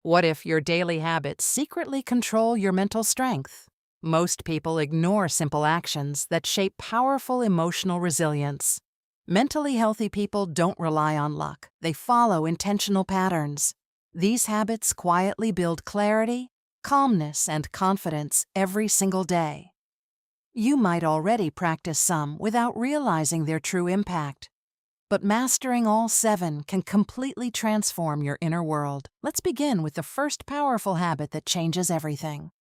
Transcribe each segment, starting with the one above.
What if your daily habits secretly control your mental strength? Most people ignore simple actions that shape powerful emotional resilience. Mentally healthy people don't rely on luck. They follow intentional patterns. These habits quietly build clarity, calmness, and confidence every single day. You might already practice some without realizing their true impact. But mastering all 7 can completely transform your inner world. Let's begin with the first powerful habit that changes everything.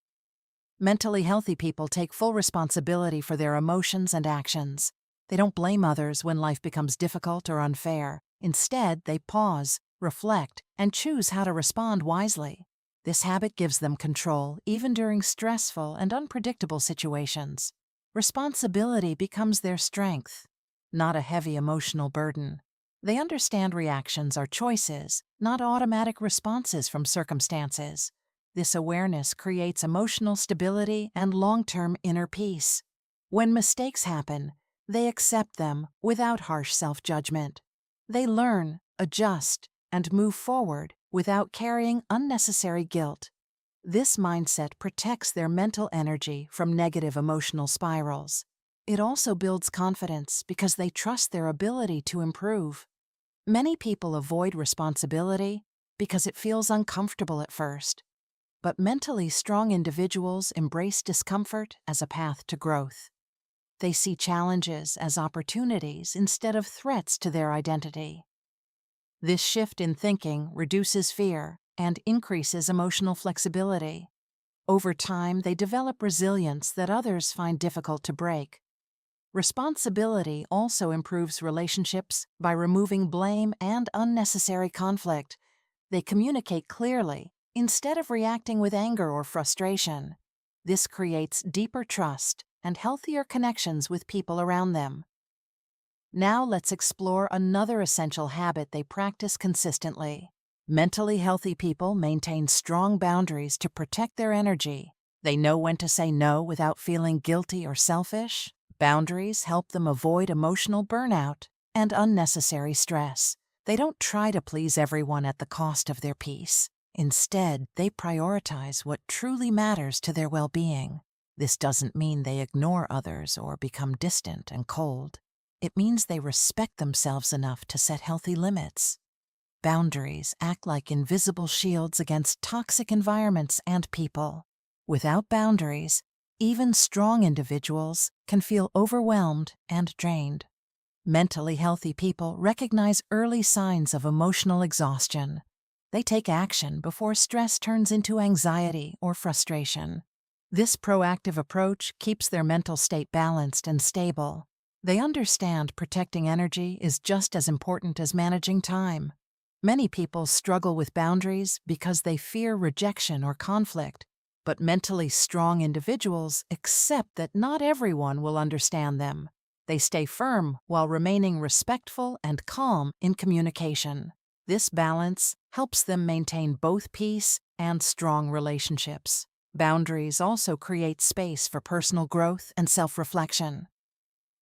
Mentally healthy people take full responsibility for their emotions and actions. They don't blame others when life becomes difficult or unfair. Instead, they pause, reflect, and choose how to respond wisely. This habit gives them control even during stressful and unpredictable situations. Responsibility becomes their strength, not a heavy emotional burden. They understand reactions are choices, not automatic responses from circumstances. This awareness creates emotional stability and long-term inner peace. When mistakes happen, they accept them without harsh self-judgment. They learn, adjust, and move forward without carrying unnecessary guilt. This mindset protects their mental energy from negative emotional spirals. It also builds confidence because they trust their ability to improve. Many people avoid responsibility because it feels uncomfortable at first. But mentally strong individuals embrace discomfort as a path to growth. They see challenges as opportunities instead of threats to their identity. This shift in thinking reduces fear and increases emotional flexibility. Over time, they develop resilience that others find difficult to break. Responsibility also improves relationships by removing blame and unnecessary conflict. They communicate clearly instead of reacting with anger or frustration. This creates deeper trust and healthier connections with people around them. Now let's explore another essential habit they practice consistently. Mentally healthy people maintain strong boundaries to protect their energy. They know when to say no without feeling guilty or selfish. Boundaries help them avoid emotional burnout and unnecessary stress. They don't try to please everyone at the cost of their peace. Instead, they prioritize what truly matters to their well-being. This doesn't mean they ignore others or become distant and cold. It means they respect themselves enough to set healthy limits. Boundaries act like invisible shields against toxic environments and people. Without boundaries, even strong individuals can feel overwhelmed and drained. Mentally healthy people recognize early signs of emotional exhaustion. They take action before stress turns into anxiety or frustration. This proactive approach keeps their mental state balanced and stable. They understand protecting energy is just as important as managing time. Many people struggle with boundaries because they fear rejection or conflict, but mentally strong individuals accept that not everyone will understand them. They stay firm while remaining respectful and calm in communication. This balance helps them maintain both peace and strong relationships. Boundaries also create space for personal growth and self-reflection.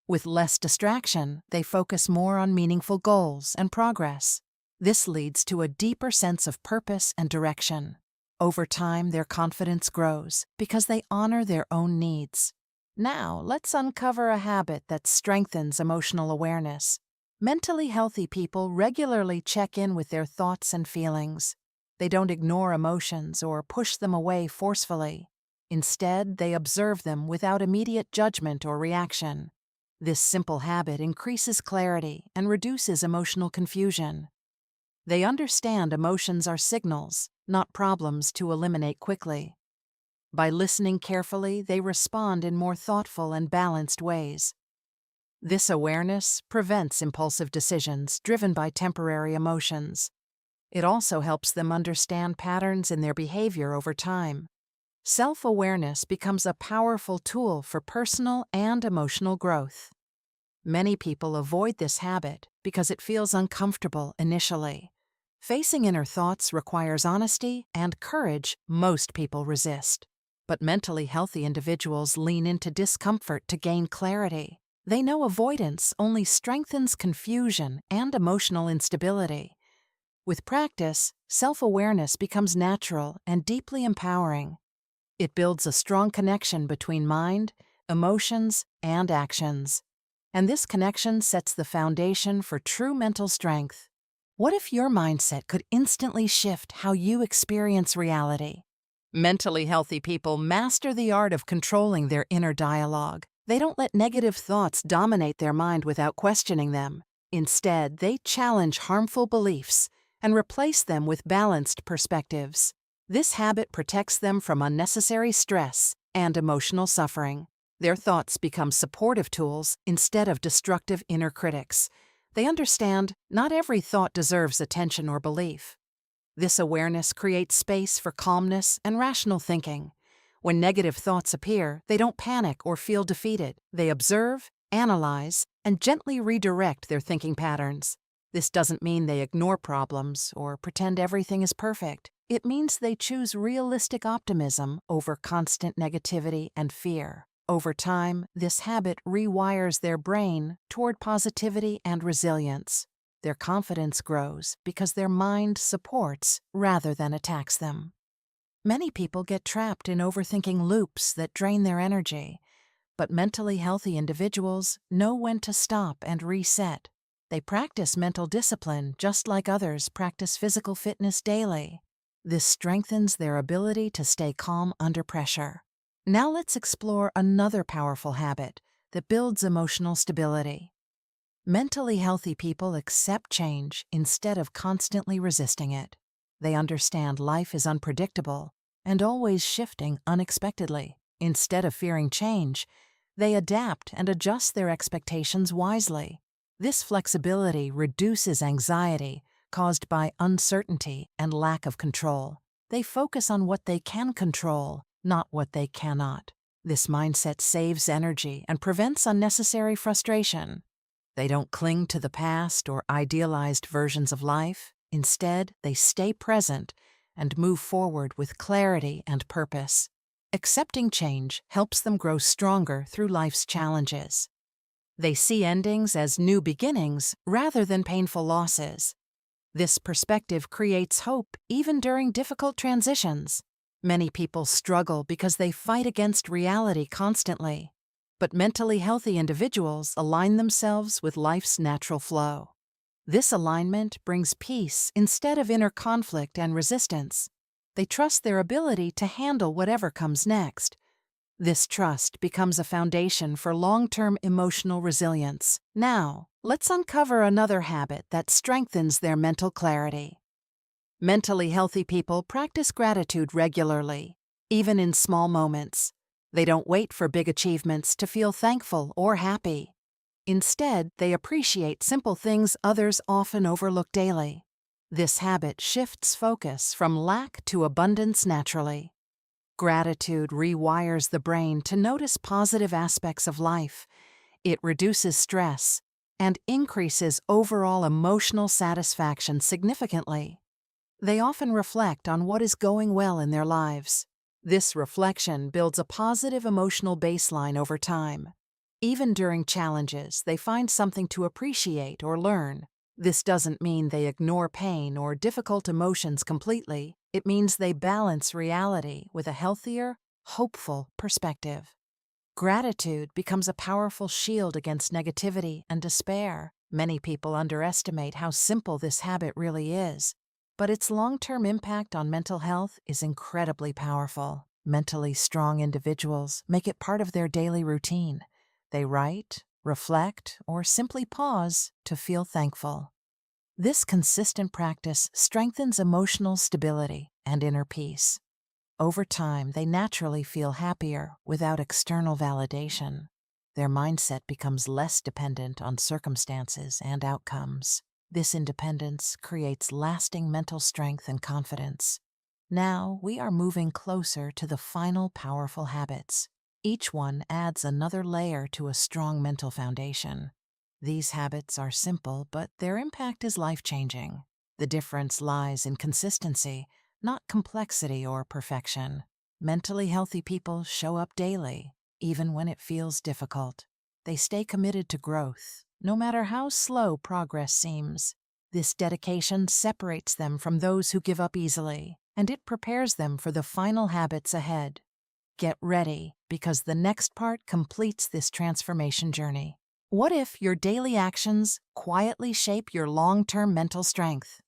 With less distraction, they focus more on meaningful goals and progress. This leads to a deeper sense of purpose and direction. Over time, their confidence grows because they honor their own needs. Now, let's uncover a habit that strengthens emotional awareness. Mentally healthy people regularly check in with their thoughts and feelings. They don't ignore emotions or push them away forcefully. Instead, they observe them without immediate judgment or reaction. This simple habit increases clarity and reduces emotional confusion. They understand emotions are signals, not problems to eliminate quickly. By listening carefully, they respond in more thoughtful and balanced ways. This awareness prevents impulsive decisions driven by temporary emotions. It also helps them understand patterns in their behavior over time. Self-awareness becomes a powerful tool for personal and emotional growth. Many people avoid this habit because it feels uncomfortable initially. Facing inner thoughts requires honesty and courage most people resist. But mentally healthy individuals lean into discomfort to gain clarity. They know avoidance only strengthens confusion and emotional instability. With practice, self-awareness becomes natural and deeply empowering. It builds a strong connection between mind, emotions, and actions. And this connection sets the foundation for true mental strength. What if your mindset could instantly shift how you experience reality? Mentally healthy people master the art of controlling their inner dialogue. They don't let negative thoughts dominate their mind without questioning them. Instead, they challenge harmful beliefs and replace them with balanced perspectives. This habit protects them from unnecessary stress and emotional suffering. Their thoughts become supportive tools instead of destructive inner critics. They understand not every thought deserves attention or belief. This awareness creates space for calmness and rational thinking. When negative thoughts appear, they don't panic or feel defeated. They observe, analyze, and gently redirect their thinking patterns. This doesn't mean they ignore problems or pretend everything is perfect. It means they choose realistic optimism over constant negativity and fear. Over time, this habit rewires their brain toward positivity and resilience. Their confidence grows because their mind supports rather than attacks them. Many people get trapped in overthinking loops that drain their energy, but mentally healthy individuals know when to stop and reset. They practice mental discipline just like others practice physical fitness daily. This strengthens their ability to stay calm under pressure. Now let's explore another powerful habit that builds emotional stability. Mentally healthy people accept change instead of constantly resisting it. They understand life is unpredictable and always shifting unexpectedly. Instead of fearing change, they adapt and adjust their expectations wisely. This flexibility reduces anxiety caused by uncertainty and lack of control. They focus on what they can control, not what they cannot. This mindset saves energy and prevents unnecessary frustration. They don't cling to the past or idealized versions of life. Instead, they stay present and move forward with clarity and purpose. Accepting change helps them grow stronger through life's challenges. They see endings as new beginnings rather than painful losses. This perspective creates hope even during difficult transitions. Many people struggle because they fight against reality constantly. But mentally healthy individuals align themselves with life's natural flow. This alignment brings peace instead of inner conflict and resistance. They trust their ability to handle whatever comes next. This trust becomes a foundation for long-term emotional resilience. Now, let's uncover another habit that strengthens their mental clarity. Mentally healthy people practice gratitude regularly, even in small moments. They don't wait for big achievements to feel thankful or happy. Instead, they appreciate simple things others often overlook daily. This habit shifts focus from lack to abundance naturally. Gratitude rewires the brain to notice positive aspects of life. It reduces stress and increases overall emotional satisfaction significantly. They often reflect on what is going well in their lives. This reflection builds a positive emotional baseline over time. Even during challenges, they find something to appreciate or learn. This doesn't mean they ignore pain or difficult emotions completely. It means they balance reality with a healthier, hopeful perspective. Gratitude becomes a powerful shield against negativity and despair. Many people underestimate how simple this habit really is, but its long-term impact on mental health is incredibly powerful. Mentally strong individuals make it part of their daily routine. They write, reflect, or simply pause to feel thankful. This consistent practice strengthens emotional stability and inner peace. Over time, they naturally feel happier without external validation. Their mindset becomes less dependent on circumstances and outcomes. This independence creates lasting mental strength and confidence. Now, we are moving closer to the final powerful habits. Each one adds another layer to a strong mental foundation. These habits are simple, but their impact is life-changing. The difference lies in consistency, not complexity or perfection. Mentally healthy people show up daily, even when it feels difficult. They stay committed to growth, no matter how slow progress seems. This dedication separates them from those who give up easily, and it prepares them for the final habits ahead. Get ready, because the next part completes this transformation journey. What if your daily actions quietly shape your long-term mental strength?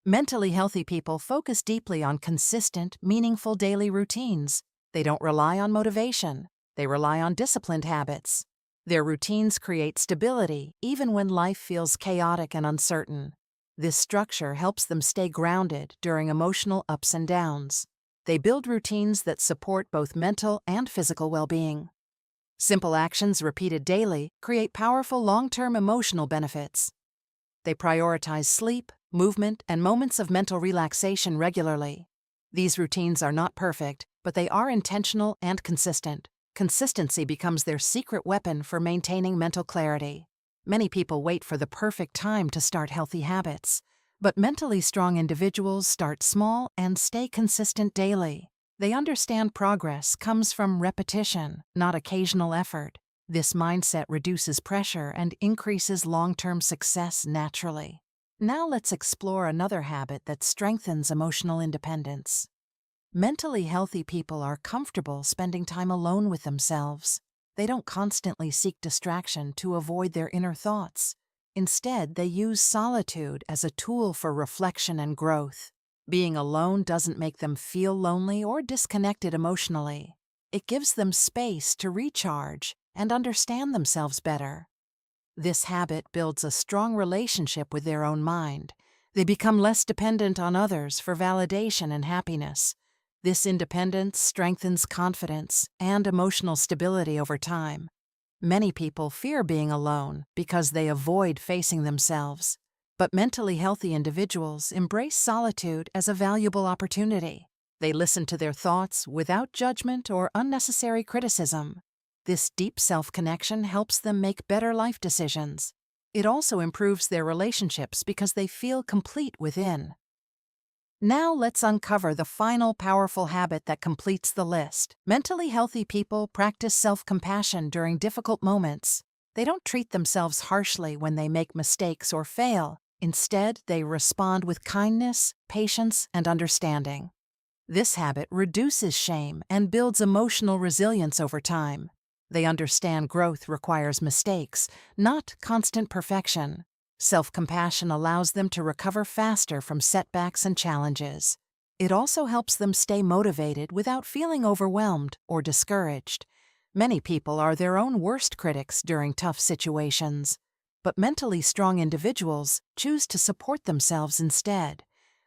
Mentally healthy people focus deeply on consistent, meaningful daily routines. They don't rely on motivation. They rely on disciplined habits. Their routines create stability even when life feels chaotic and uncertain. This structure helps them stay grounded during emotional ups and downs. They build routines that support both mental and physical well-being. Simple actions repeated daily create powerful long-term emotional benefits. They prioritize sleep, movement, and moments of mental relaxation regularly. These routines are not perfect, but they are intentional and consistent. Consistency becomes their secret weapon for maintaining mental clarity. Many people wait for the perfect time to start healthy habits, but mentally strong individuals start small and stay consistent daily. They understand progress comes from repetition, not occasional effort. This mindset reduces pressure and increases long-term success naturally. Now let's explore another habit that strengthens emotional independence. Mentally healthy people are comfortable spending time alone with themselves. They don't constantly seek distraction to avoid their inner thoughts. Instead, they use solitude as a tool for reflection and growth. Being alone doesn't make them feel lonely or disconnected emotionally. It gives them space to recharge and understand themselves better. This habit builds a strong relationship with their own mind. They become less dependent on others for validation and happiness. This independence strengthens confidence and emotional stability over time. Many people fear being alone because they avoid facing themselves. But mentally healthy individuals embrace solitude as a valuable opportunity. They listen to their thoughts without judgment or unnecessary criticism. This deep self-connection helps them make better life decisions. It also improves their relationships because they feel complete within. Now let's uncover the final powerful habit that completes the list. Mentally healthy people practice self-compassion during difficult moments. They don't treat themselves harshly when they make mistakes or fail. Instead, they respond with kindness, patience, and understanding. This habit reduces shame and builds emotional resilience over time. They understand growth requires mistakes, not constant perfection. Self-compassion allows them to recover faster from setbacks and challenges. It also helps them stay motivated without feeling overwhelmed or discouraged. Many people are their own worst critics during tough situations, but mentally strong individuals choose to support themselves instead.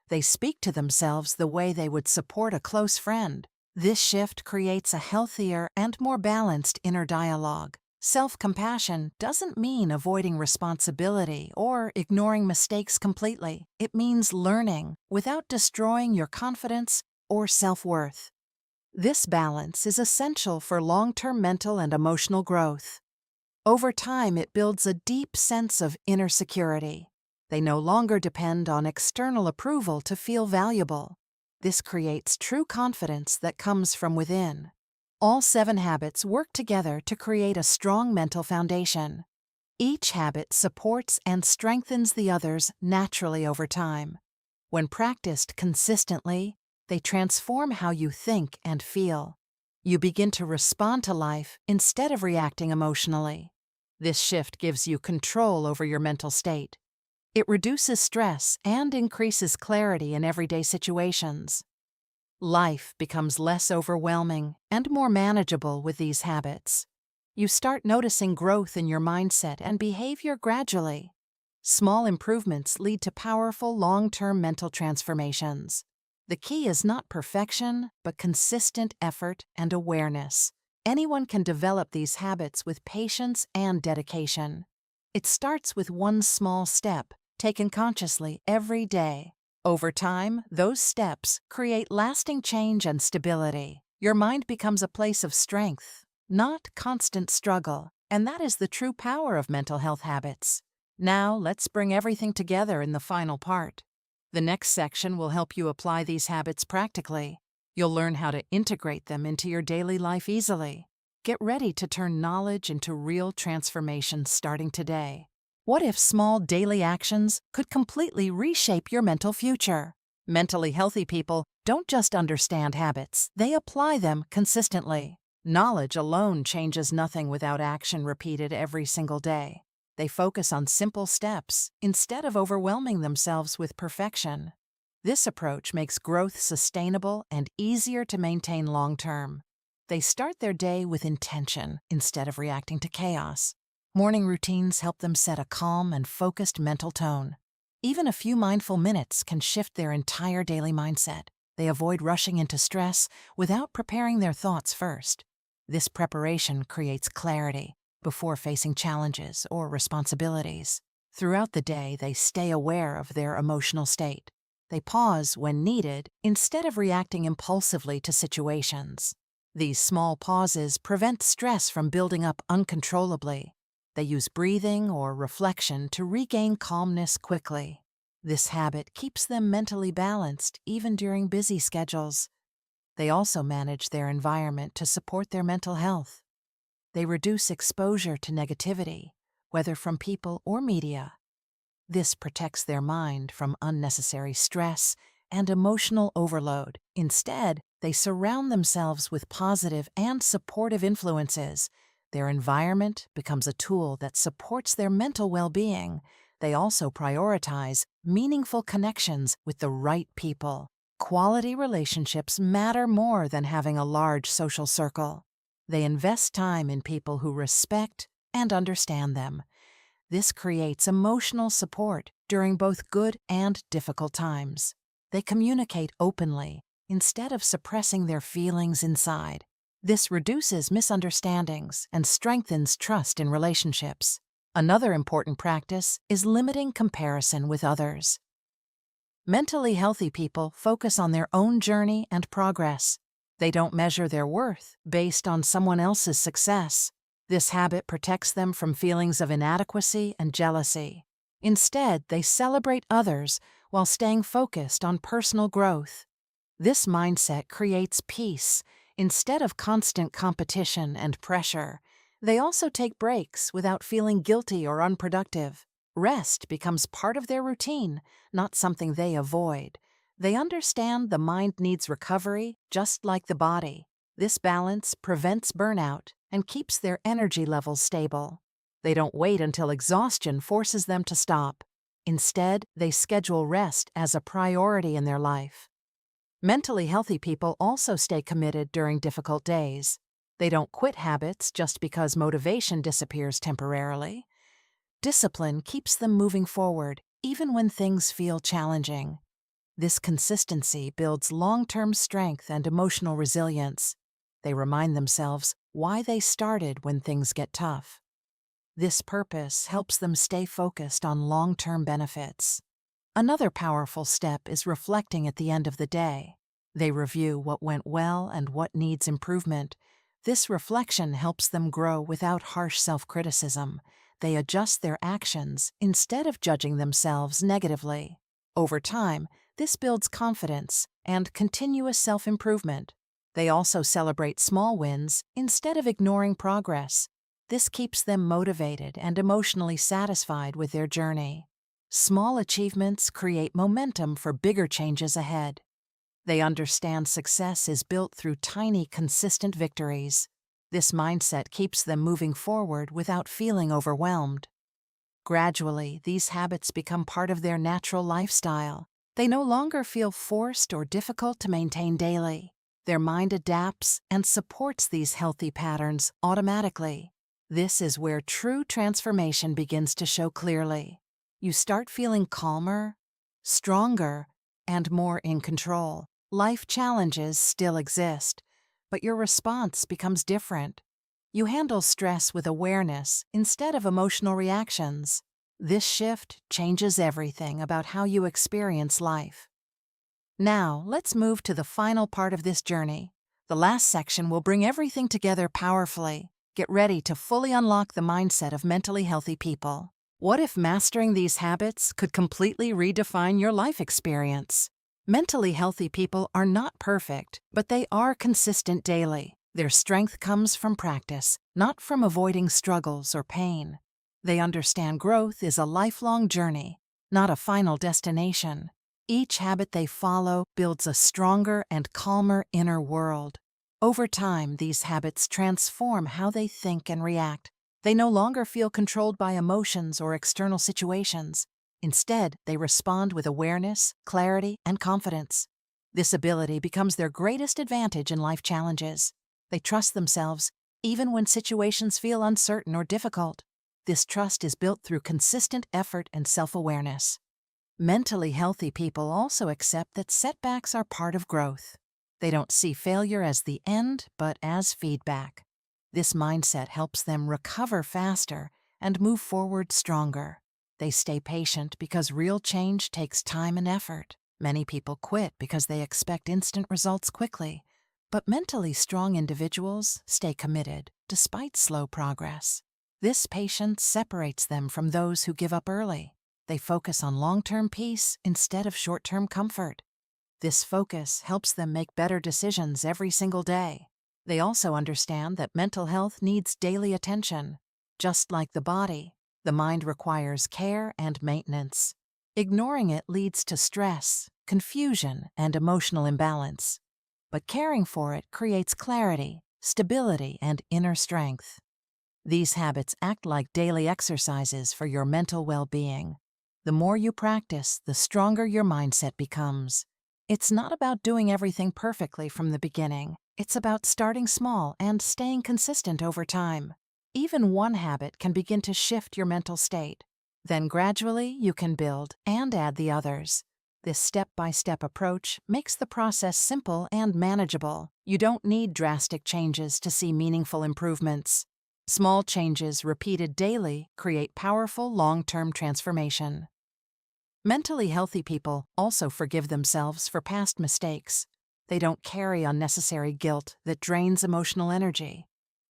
They speak to themselves the way they would support a close friend. This shift creates a healthier and more balanced inner dialogue. Self-compassion doesn't mean avoiding responsibility or ignoring mistakes completely. It means learning without destroying your confidence or self-worth. This balance is essential for long-term mental and emotional growth. Over time, it builds a deep sense of inner security. They no longer depend on external approval to feel valuable. This creates true confidence that comes from within. All 7 habits work together to create a strong mental foundation. Each habit supports and strengthens the others naturally over time. When practiced consistently, they transform how you think and feel. You begin to respond to life instead of reacting emotionally. This shift gives you control over your mental state. It reduces stress and increases clarity in everyday situations. Life becomes less overwhelming and more manageable with these habits. You start noticing growth in your mindset and behavior gradually. Small improvements lead to powerful long-term mental transformations. The key is not perfection, but consistent effort and awareness. Anyone can develop these habits with patience and dedication. It starts with one small step, taken consciously every day. Over time, those steps create lasting change and stability. Your mind becomes a place of strength, not constant struggle, and that is the true power of mental health habits. Now, let's bring everything together in the final part. The next section will help you apply these habits practically. You'll learn how to integrate them into your daily life easily. Get ready to turn knowledge into real transformation starting today. What if small daily actions could completely reshape your mental future? Mentally healthy people don't just understand habits, they apply them consistently. Knowledge alone changes nothing without action repeated every single day. They focus on simple steps instead of overwhelming themselves with perfection. This approach makes growth sustainable and easier to maintain long-term. They start their day with intention instead of reacting to chaos. Morning routines help them set a calm and focused mental tone. Even a few mindful minutes can shift their entire daily mindset. They avoid rushing into stress without preparing their thoughts first. This preparation creates clarity before facing challenges or responsibilities. Throughout the day, they stay aware of their emotional state. They pause when needed instead of reacting impulsively to situations. These small pauses prevent stress from building up uncontrollably. They use breathing or reflection to regain calmness quickly. This habit keeps them mentally balanced even during busy schedules. They also manage their environment to support their mental health. They reduce exposure to negativity, whether from people or media. This protects their mind from unnecessary stress and emotional overload. Instead, they surround themselves with positive and supportive influences. Their environment becomes a tool that supports their mental well-being. They also prioritize meaningful connections with the right people. Quality relationships matter more than having a large social circle. They invest time in people who respect and understand them. This creates emotional support during both good and difficult times. They communicate openly instead of suppressing their feelings inside. This reduces misunderstandings and strengthens trust in relationships. Another important practice is limiting comparison with others. Mentally healthy people focus on their own journey and progress. They don't measure their worth based on someone else's success. This habit protects them from feelings of inadequacy and jealousy. Instead, they celebrate others while staying focused on personal growth. This mindset creates peace instead of constant competition and pressure. They also take breaks without feeling guilty or unproductive. Rest becomes part of their routine, not something they avoid. They understand the mind needs recovery just like the body. This balance prevents burnout and keeps their energy levels stable. They don't wait until exhaustion forces them to stop. Instead, they schedule rest as a priority in their life. Mentally healthy people also stay committed during difficult days. They don't quit habits just because motivation disappears temporarily. Discipline keeps them moving forward, even when things feel challenging. This consistency builds long-term strength and emotional resilience. They remind themselves why they started when things get tough. This purpose helps them stay focused on long-term benefits. Another powerful step is reflecting at the end of the day. They review what went well and what needs improvement. This reflection helps them grow without harsh self-criticism. They adjust their actions instead of judging themselves negatively. Over time, this builds confidence and continuous self-improvement. They also celebrate small wins instead of ignoring progress. This keeps them motivated and emotionally satisfied with their journey. Small achievements create momentum for bigger changes ahead. They understand success is built through tiny, consistent victories. This mindset keeps them moving forward without feeling overwhelmed. Gradually, these habits become part of their natural lifestyle. They no longer feel forced or difficult to maintain daily. Their mind adapts and supports these healthy patterns automatically. This is where true transformation begins to show clearly. You start feeling calmer, stronger, and more in control. Life challenges still exist, but your response becomes different. You handle stress with awareness instead of emotional reactions. This shift changes everything about how you experience life. Now, let's move to the final part of this journey. The last section will bring everything together powerfully. Get ready to fully unlock the mindset of mentally healthy people. What if mastering these habits could completely redefine your life experience? Mentally healthy people are not perfect, but they are consistent daily. Their strength comes from practice, not from avoiding struggles or pain. They understand growth is a lifelong journey, not a final destination. Each habit they follow builds a stronger and calmer inner world. Over time, these habits transform how they think and react. They no longer feel controlled by emotions or external situations. Instead, they respond with awareness, clarity, and confidence. This ability becomes their greatest advantage in life challenges. They trust themselves, even when situations feel uncertain or difficult. This trust is built through consistent effort and self-awareness. Mentally healthy people also accept that setbacks are part of growth. They don't see failure as the end, but as feedback. This mindset helps them recover faster and move forward stronger. They stay patient because real change takes time and effort. Many people quit because they expect instant results quickly. But mentally strong individuals stay committed despite slow progress. This patience separates them from those who give up early. They focus on long-term peace instead of short-term comfort. This focus helps them make better decisions every single day. They also understand that mental health needs daily attention. Just like the body, the mind requires care and maintenance. Ignoring it leads to stress, confusion, and emotional imbalance. But caring for it creates clarity, stability, and inner strength. These habits act like daily exercises for your mental well-being. The more you practice, the stronger your mindset becomes. It's not about doing everything perfectly from the beginning. It's about starting small and staying consistent over time. Even one habit can begin to shift your mental state. Then gradually you can build and add the others. This step-by-step approach makes the process simple and manageable. You don't need drastic changes to see meaningful improvements. Small changes repeated daily create powerful long-term transformation. Mentally healthy people also forgive themselves for past mistakes. They don't carry unnecessary guilt that drains emotional energy.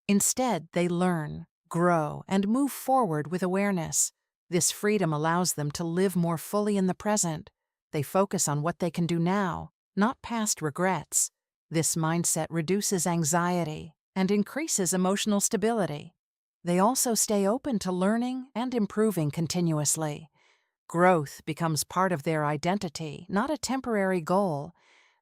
Instead, they learn, grow, and move forward with awareness. This freedom allows them to live more fully in the present. They focus on what they can do now, not past regrets. This mindset reduces anxiety and increases emotional stability. They also stay open to learning and improving continuously. Growth becomes part of their identity, not a temporary goal.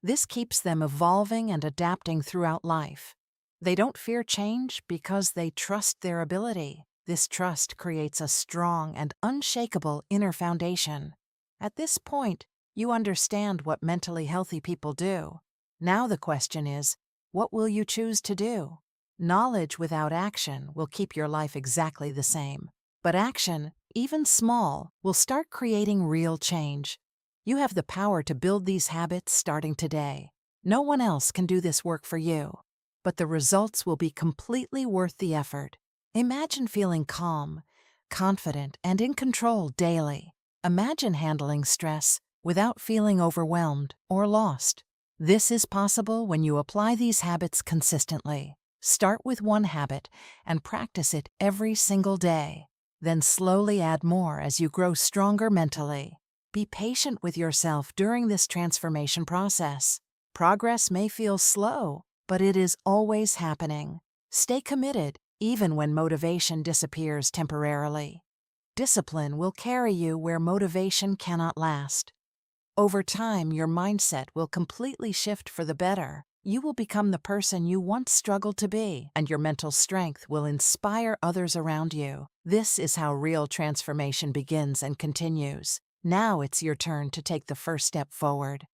This keeps them evolving and adapting throughout life. They don't fear change because they trust their ability. This trust creates a strong and unshakable inner foundation. At this point, you understand what mentally healthy people do. Now the question is, what will you choose to do? Knowledge without action will keep your life exactly the same. But action, even small, will start creating real change. You have the power to build these habits starting today. No one else can do this work for you. But the results will be completely worth the effort. Imagine feeling calm, confident, and in control daily. Imagine handling stress without feeling overwhelmed or lost. This is possible when you apply these habits consistently. Start with one habit and practice it every single day. Then slowly add more as you grow stronger mentally. Be patient with yourself during this transformation process. Progress may feel slow, but it is always happening. Stay committed, even when motivation disappears temporarily. Discipline will carry you where motivation cannot last. Over time, your mindset will completely shift for the better. You will become the person you once struggled to be, and your mental strength will inspire others around you. This is how real transformation begins and continues. Now it's your turn to take the first step forward.